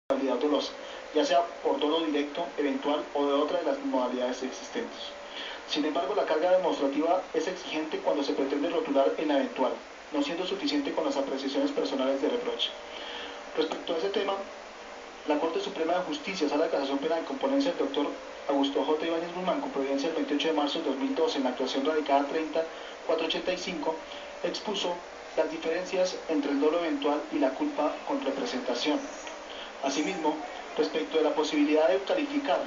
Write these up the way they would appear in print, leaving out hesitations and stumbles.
culpabilidad dolosa, ya sea por dolo directo, eventual o de otra de las modalidades existentes. Sin embargo, la carga demostrativa es exigente cuando se pretende rotular en la eventual, no siendo suficiente con las apreciaciones personales de reproche. Respecto a ese tema, la Corte Suprema de Justicia, Sala de Casación Penal, componencia del doctor Augusto J. Ibáñez Guzmán, con providencia el 28 de marzo de 2012, en la actuación radicada 30-485, expuso las diferencias entre el dolo eventual y la culpa con representación. Asimismo, respecto de la posibilidad de calificar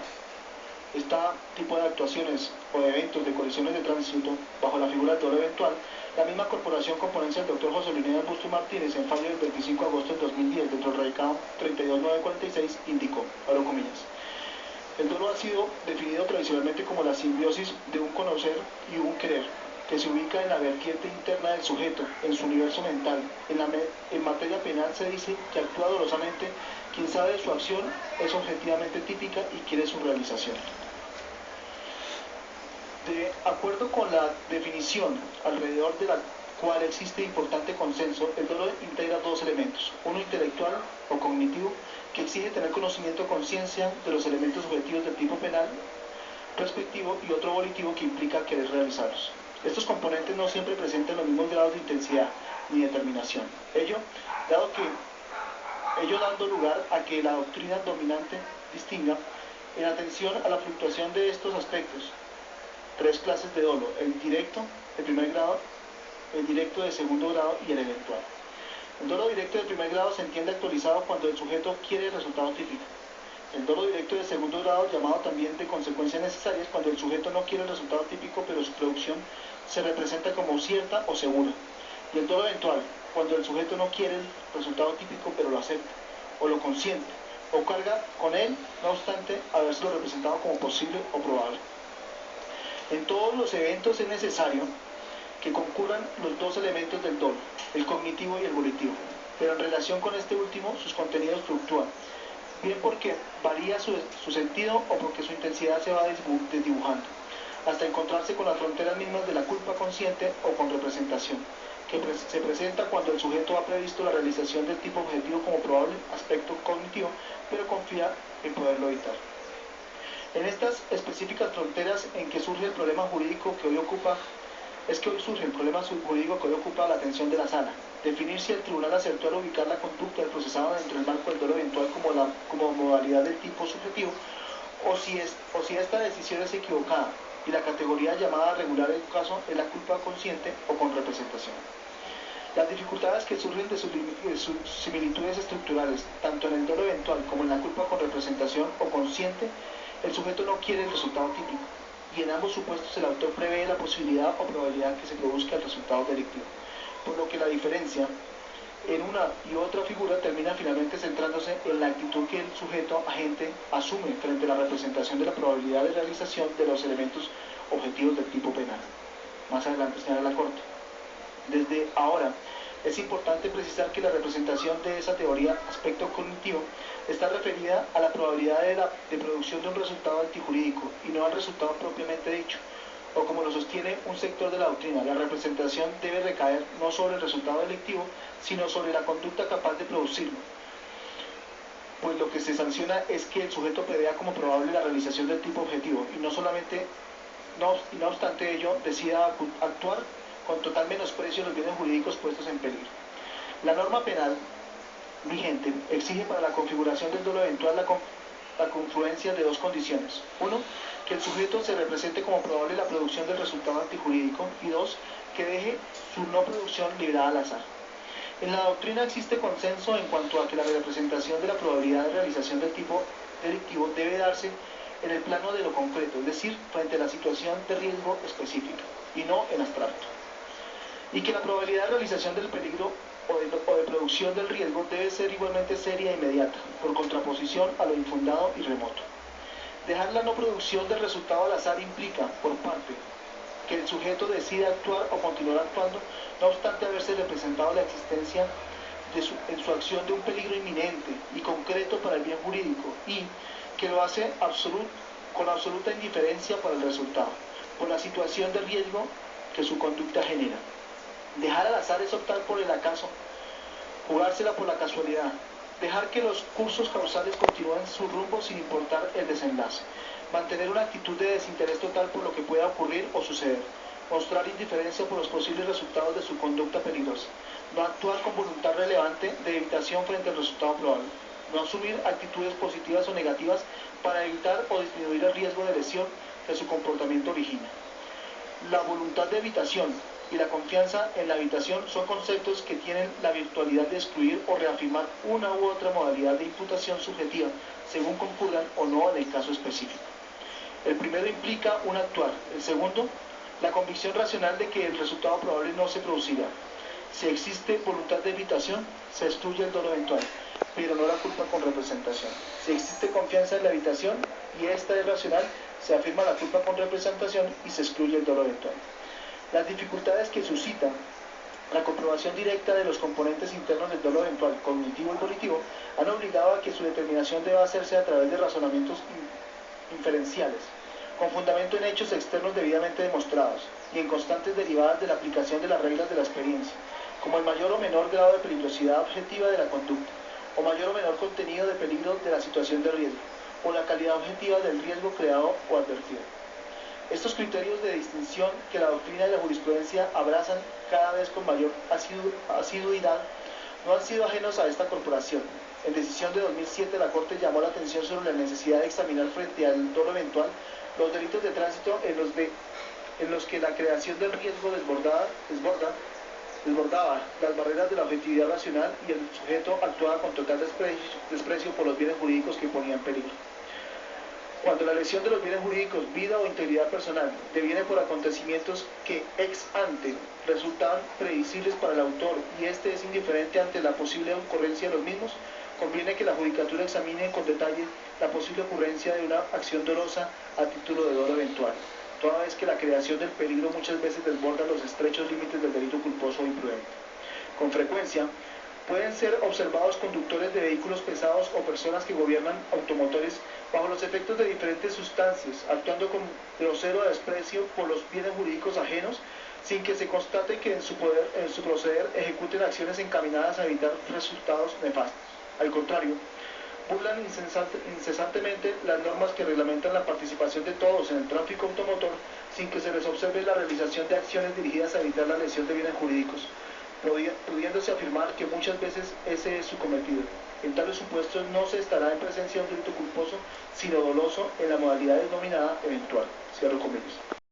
este tipo de actuaciones o de eventos de colisiones de tránsito bajo la figura del dolo eventual, la misma corporación componencia del doctor José Luis Augusto Martínez, en fallo del 25 de agosto del 2010 dentro del radicado 32946, indicó, abro comillas: el dolo ha sido definido tradicionalmente como la simbiosis de un conocer y un querer, que se ubica en la vertiente interna del sujeto, en su universo mental. En materia penal se dice que actúa dolosamente quien sabe de su acción, es objetivamente típica y quiere su realización. De acuerdo con la definición alrededor de la cual existe importante consenso, el dolo integra dos elementos: uno intelectual o cognitivo, que exige tener conocimiento o conciencia de los elementos objetivos del tipo penal respectivo, y otro volitivo, que implica querer realizarlos. Estos componentes no siempre presentan los mismos grados de intensidad ni determinación. Ello dando lugar a que la doctrina dominante distinga, en atención a la fluctuación de estos aspectos, tres clases de dolo: el directo de primer grado, el directo de segundo grado y el eventual. El dolo directo de primer grado se entiende actualizado cuando el sujeto quiere el resultado típico. El dolo directo de segundo grado, llamado también de consecuencias necesarias, cuando el sujeto no quiere el resultado típico pero su producción se representa como cierta o segura. Y el dolo eventual, cuando el sujeto no quiere el resultado típico pero lo acepta, o lo consiente, o carga con él, no obstante habérselo representado como posible o probable. En todos los eventos es necesario que concurran los dos elementos del dolo, el cognitivo y el volitivo, pero en relación con este último sus contenidos fluctúan, bien porque varía su sentido o porque su intensidad se va desdibujando, hasta encontrarse con las fronteras mismas de la culpa consciente o con representación, que se presenta cuando el sujeto ha previsto la realización del tipo objetivo como probable aspecto cognitivo, pero confía en poderlo evitar. En estas específicas fronteras en que surge el problema jurídico que hoy ocupa, la atención de la sala: definir si el tribunal acertó al ubicar la conducta del procesado dentro del marco del dolo eventual como modalidad del tipo subjetivo, o si esta decisión es equivocada y la categoría llamada a regular el caso es la culpa consciente o con representación. Las dificultades que surgen de sus similitudes estructurales, tanto en el dolo eventual como en la culpa con representación o consciente, el sujeto no quiere el resultado típico, y en ambos supuestos el autor prevé la posibilidad o probabilidad que se produzca el resultado delictivo, por lo que la diferencia en una y otra figura termina finalmente centrándose en la actitud que el sujeto agente asume frente a la representación de la probabilidad de realización de los elementos objetivos del tipo penal. Más adelante señala la Corte: desde ahora, es importante precisar que la representación de esa teoría, aspecto cognitivo, está referida a la probabilidad de producción de un resultado antijurídico y no al resultado propiamente dicho, o como lo sostiene un sector de la doctrina, la representación debe recaer no sobre el resultado delictivo, sino sobre la conducta capaz de producirlo, pues lo que se sanciona es que el sujeto prevea como probable la realización del tipo objetivo y no obstante ello decida actuar con total menosprecio de los bienes jurídicos puestos en peligro. La norma penal vigente exige para la configuración del dolo eventual la confluencia de dos condiciones: uno, que el sujeto se represente como probable la producción del resultado antijurídico, y dos, que deje su no producción librada al azar. En la doctrina existe consenso en cuanto a que la representación de la probabilidad de realización del tipo delictivo debe darse en el plano de lo concreto, es decir, frente a la situación de riesgo específica, y no en abstracto, y que la probabilidad de realización del peligro o de producción del riesgo debe ser igualmente seria e inmediata, por contraposición a lo infundado y remoto. Dejar la no producción del resultado al azar implica, por parte, que el sujeto decida actuar o continuar actuando, no obstante haberse representado la existencia en su acción de un peligro inminente y concreto para el bien jurídico, y que lo hace con absoluta indiferencia para el resultado, por la situación de riesgo que su conducta genera. Dejar al azar es optar por el acaso, jugársela por la casualidad, Dejar que los cursos causales continúen su rumbo sin importar el desenlace. Mantener una actitud de desinterés total por lo que pueda ocurrir o suceder. Mostrar indiferencia por los posibles resultados de su conducta peligrosa. No actuar con voluntad relevante de evitación frente al resultado probable. No asumir actitudes positivas o negativas para evitar o disminuir el riesgo de lesión que su comportamiento origina. La voluntad de evitación y la confianza en la evitación son conceptos que tienen la virtualidad de excluir o reafirmar una u otra modalidad de imputación subjetiva, según concurran o no en el caso específico. El primero implica un actuar, el segundo, la convicción racional de que el resultado probable no se producirá. Si existe voluntad de evitación, se excluye el dolo eventual, pero no la culpa con representación. Si existe confianza en la evitación y esta es racional, se afirma la culpa con representación y se excluye el dolo eventual. Las dificultades que suscita la comprobación directa de los componentes internos del dolo eventual, cognitivo y volitivo, han obligado a que su determinación deba hacerse a través de razonamientos inferenciales, con fundamento en hechos externos debidamente demostrados y en constantes derivadas de la aplicación de las reglas de la experiencia, como el mayor o menor grado de peligrosidad objetiva de la conducta, o mayor o menor contenido de peligro de la situación de riesgo, o la calidad objetiva del riesgo creado o advertido. Estos criterios de distinción que la doctrina y la jurisprudencia abrazan cada vez con mayor asiduidad no han sido ajenos a esta corporación. En decisión de 2007, la Corte llamó la atención sobre la necesidad de examinar frente al dolo eventual los delitos de tránsito en los que la creación del riesgo desbordaba las barreras de la objetividad racional y el sujeto actuaba con total desprecio por los bienes jurídicos que ponía en peligro. Cuando la lesión de los bienes jurídicos, vida o integridad personal, deviene por acontecimientos que ex ante resultaban predecibles para el autor y éste es indiferente ante la posible ocurrencia de los mismos, conviene que la judicatura examine con detalle la posible ocurrencia de una acción dolosa a título de dolo eventual, toda vez que la creación del peligro muchas veces desborda los estrechos límites del delito culposo o imprudente. Con frecuencia, pueden ser observados conductores de vehículos pesados o personas que gobiernan automotores bajo los efectos de diferentes sustancias, actuando con grosero desprecio por los bienes jurídicos ajenos, sin que se constate que en su proceder ejecuten acciones encaminadas a evitar resultados nefastos. Al contrario, burlan incesantemente las normas que reglamentan la participación de todos en el tráfico automotor sin que se les observe la realización de acciones dirigidas a evitar la lesión de bienes jurídicos, pudiéndose afirmar que muchas veces ese es su cometido. En tales supuestos no se estará en presencia de un delito culposo, sino doloso en la modalidad denominada eventual. Cierro comillas.